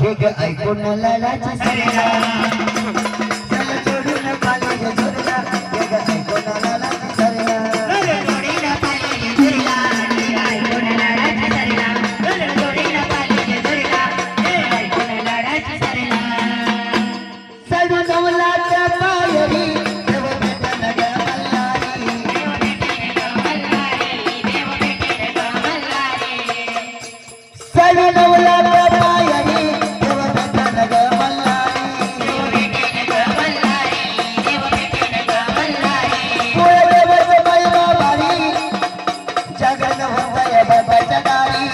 घे ग ऐकून लाडाची सरला चल जोडून पाले झुरला घे ग ऐकून लाडाची सरला जोडीला पाले झुरला ऐकून लाडाची सरला जोडीला पाले झुरला ऐकून लाडाची सरला सडू नवलाच्या पायरी देव भेटन ग मल्हारी देव भेटेल ग मल्हारी देव भेटेल ग मल्हारी सडू नवलाच्या पायरी देव भेटन ग मल्हारी देव भेटेल ग मल्हारी देव भेटेल ग मल्हारी कुळ देवच महिमा भारी जगन होतय बाबाच्या दारी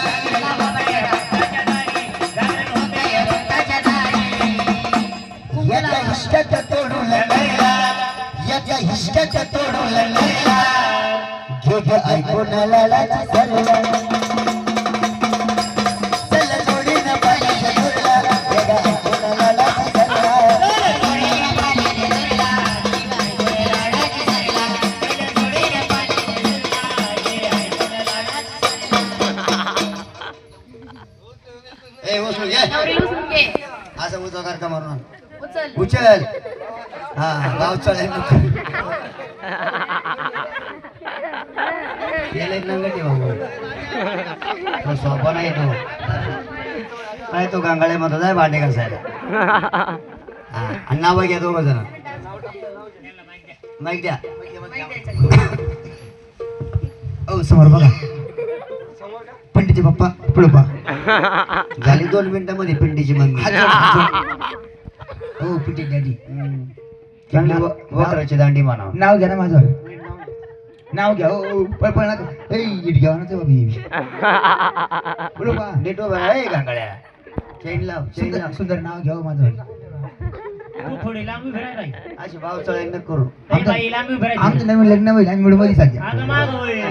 याच्या हिष्टाच्या तोडून लढला याच्या हिष्टाच्या तोडून लढला घे ग ऐकून लाडाची सरला चल जोडीनं पाण्याच्या धुरला घे ग ऐकून लाडाची सरला ए उचल घे नवरी उचलून घे. असं उचल का मारून उचल उचल हा गाव चढाय नको याला एक नंगा ठेवा तो सोपा नाही तो काय तो गांगाळे मध्ये जाय भांडे घासायला हा आणि नाव घ्या दोघं जण माईक द्या ओ समोर बघा पंडितची बाप्पा पुढे पा झाली 2 मिनिटांमध्ये पिंडीची मम्मी हो पिटी डॅडी चांगली वक्राची दांडी म्हणा नाव घ्या ना माझं नाव घ्या ओ पण नका ए इट घ्या ना ते बाबी बोलो बा नेटो बाय गांगाड्या चेन लाव चेन लाव सुंदर नाव घ्या हो माझं तू थोडी लांबी फिरायला अशी भाव चढाई न करू बाई लांबी फिरायची आमचं नवीन लग्न होईल आणि मिळमध्ये सध्या अगं माग होय